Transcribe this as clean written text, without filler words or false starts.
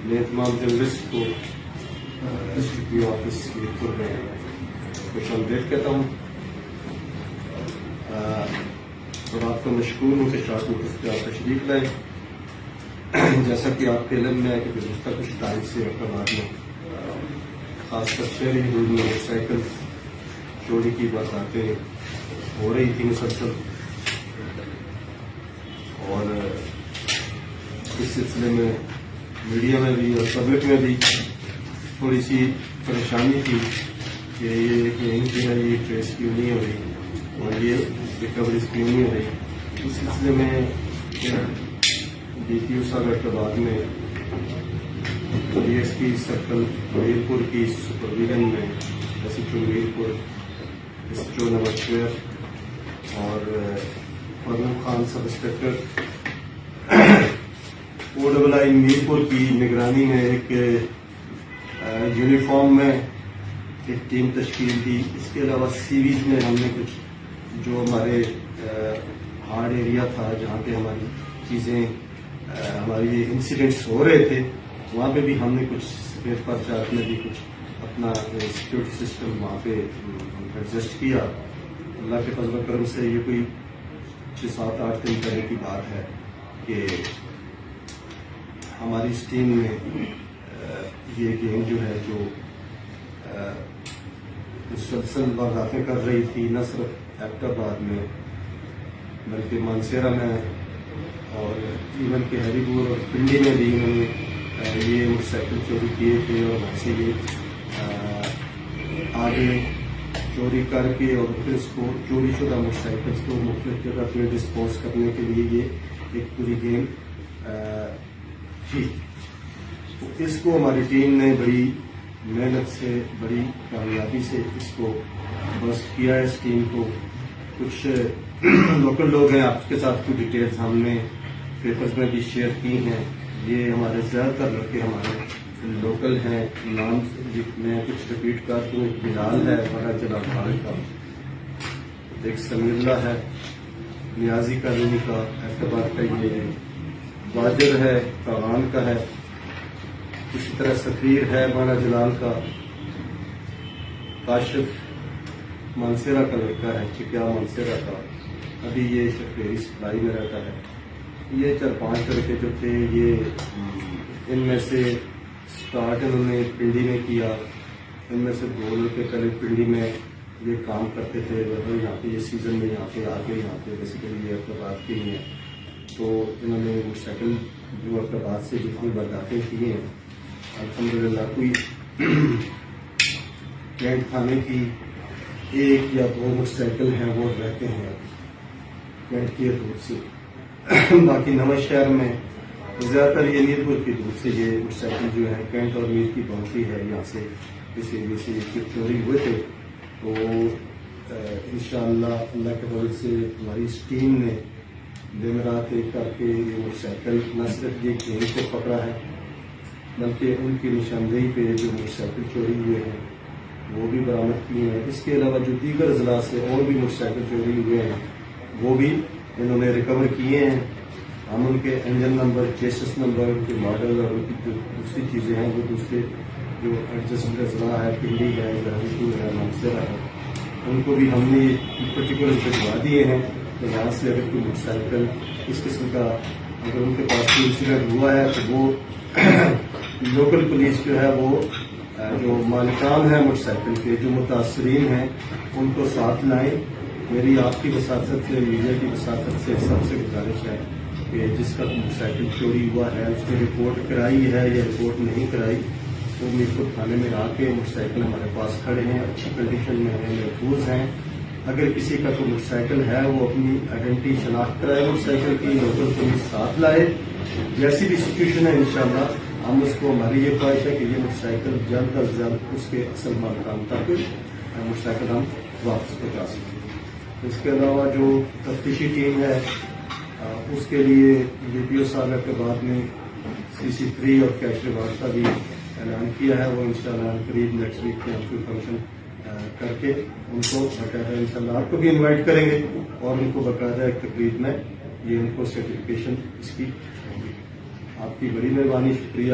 میں تمام جرنلسٹ کو S D P office Mirpur میں خوش آمدید کہتا ہوں اور آپ کو مشکور ہوں کہ شارٹ نوٹس پہ آپ تشریف لائے. جیسا کہ آپ کے علم میں ہے کہ گزشتہ کچھ تاریخ سے اقتدار میں خاص کر شہری حدود میں موٹر سائیکل چوری کی باتیں ہو رہی تھی مسلسل, اور اس سلسلے میں میڈیا میں بھی اور پبلک میں بھی تھوڑی سی پریشانی تھی کہ یہ گینگ جو ہے یہ ٹریس کیوں نہیں ہو رہی اور یہ ریکوریز کیوں نہیں ہو رہی. اس سلسلے میں ڈی پی او صاحب اقتدار میں D S P circle Mirpur کی سپرویژن میں S H O Mirpur, S H O number 12 اور Fazal Khan sub inspector OII Mirpur کی نگرانی میں ایک یونیفارم میں ایک ٹیم تشکیل دی. اس کے علاوہ سیریز میں ہم نے کچھ جو ہمارے ہارڈ ایریا تھا جہاں پہ ہماری چیزیں ہماری انسیڈنٹس ہو رہے تھے وہاں پہ بھی ہم نے کچھ سفید پرچارٹ میں بھی کچھ اپنا سیکورٹی سسٹم وہاں پہ ایڈجسٹ کیا. اللہ کے فضل و کرم سے یہ کوئی 6-7-8 دن پہلے کی بات ہے کہ ہماری اس ٹیم میں یہ گیم جو ہے جو مسلسل وارداتیں کر رہی تھی نہ صرف ایبٹ آباد میں بلکہ مانسیرا میں اور ایون کہ ہری پور اور پنڈی میں بھی انہوں نے یہ موٹر سائیکل چوری کیے تھے اور وہاں سے یہ آگے چوری کر کے اور پھر اس کو چوری شدہ موٹر سائیکلس کو مختلف جگہ پہ ڈسپوز کرنے کے لیے یہ ایک پوری گیم تھی. اس کو ہماری ٹیم نے بڑی محنت سے بڑی کامیابی سے اس کو بسٹ کیا ہے. اس ٹیم کو کچھ لوکل لوگ ہیں, آپ کے ساتھ کچھ ڈیٹیلز ہم نے پیپرز میں بھی شیئر کی ہیں. یہ ہمارے زیادہ تر لڑکے ہمارے لوکل ہیں. نام میں کچھ ریپیٹ کر دوں, ایک بلال ہے بڑا جلال خان کا, ایک سمیع اللہ ہے نیازی کالونی کا اعتبار کا, یہ واجر ہے کاغان کا ہے, اسی طرح سفیر ہے بانا جلال کا, کاشف مانسیرا کا لڑکا ہے چکیا مانسیرا کا, ابھی یہ شفیری سپلائی میں رہتا ہے. یہ 4-5 لڑکے جو تھے یہ ان میں سے اسٹارٹ انہوں نے پنڈی میں کیا. ان میں سے 2 لڑکے پہلے پنڈی میں یہ کام کرتے تھے, یہاں پہ یہ سیزن میں یہاں پہ آ کے یہاں پہ بیسیکلی یہ اقتدار کی ہیں. تو انہوں نے موٹر سائیکل جو اقتدار سے جتنی برداشتیں کی ہیں الحمدللہ کوئی کینٹ تھانے کی 1 یا 2 موٹر سائیکل ہیں وہ رہتے ہیں کینٹ کی حدود سے. باقی نواں شہر میں زیادہ تر یہ میرپور کی حدود سے یہ موٹر سائیکل جو ہے کینٹ اور میر کی باؤنڈری ہے یہاں سے اس ایریے سے چوری ہوئے تھے. تو انشاءاللہ اللہ کے فضل سے ہماری اس ٹیم نے دن رات ایک کر کے یہ موٹر سائیکل نہ صرف یہ گینگ کو پکڑا ہے بلکہ ان کی نشاندہی پہ جو موٹر سائیکل چوری ہوئے ہیں وہ بھی برآمد کیے ہیں. اس کے علاوہ جو دیگر اضلاع سے اور بھی موٹر سائیکل چوری ہوئے ہیں وہ بھی انہوں نے ریکور کیے ہیں. ہم ان کے انجن نمبر, چیسس نمبر, ان کے ماڈل اور ان کی جو دوسری چیزیں ہیں وہ دوسرے جو ایڈجسٹمنٹ اضلاع ہے پنڈی ہے ہری پور ہے مانسیرا ہے ان کو بھی ہم نے پرٹیکولر بھجوا دیے ہیں کہ یہاں سے اگر کوئی موٹر سائیکل اس قسم کا اگر ان کے پاس کوئی انسیڈنٹ ہوا ہے تو وہ لوکل پولیس جو ہے وہ جو مالکان ہیں موٹر سائیکل کے جو متاثرین ہیں ان کو ساتھ لائیں. میری آپ کی وساطت سے میڈیا کی وساطت سے سب سے گزارش ہے کہ جس کا موٹر سائیکل چوری ہوا ہے اس نے رپورٹ کرائی ہے یا رپورٹ نہیں کرائی تو میرپور تھانے میں آ کے موٹر سائیکل ہمارے پاس کھڑے ہیں, اچھی کنڈیشن میں ہیں, محفوظ ہیں. اگر کسی کا کوئی موٹر سائیکل ہے وہ اپنی آئیڈینٹی شناخت کرائے موٹر سائیکل کی, لوکل پولیس ساتھ لائے. جیسی بھی سچویشن ہے انشاءاللہ ہم اس کو, ہماری یہ خواہش ہے کہ یہ موٹر سائیکل جلد از جلد اس کے اصل مالکان تک موٹر سائیکل ہم واپس پہنچا سکیں. اس کے علاوہ جو تفتیشی ٹیم ہے اس کے لیے ڈی پی او صاحب کے بعد میں CC3 اور کیش ریوارڈ کا بھی اعلان کیا ہے. وہ انشاءاللہ قریب نیکسٹ ویک میں ہم کوئی فنکشن کر کے ان کو باقاعدہ انشاءاللہ آپ کو بھی انوائٹ کریں گے اور ان کو باقاعدہ ایک تقریب میں یہ ان کو سرٹیفکیشن اس کی ہوگی. آپ کی بڑی مہربانی, شکریہ.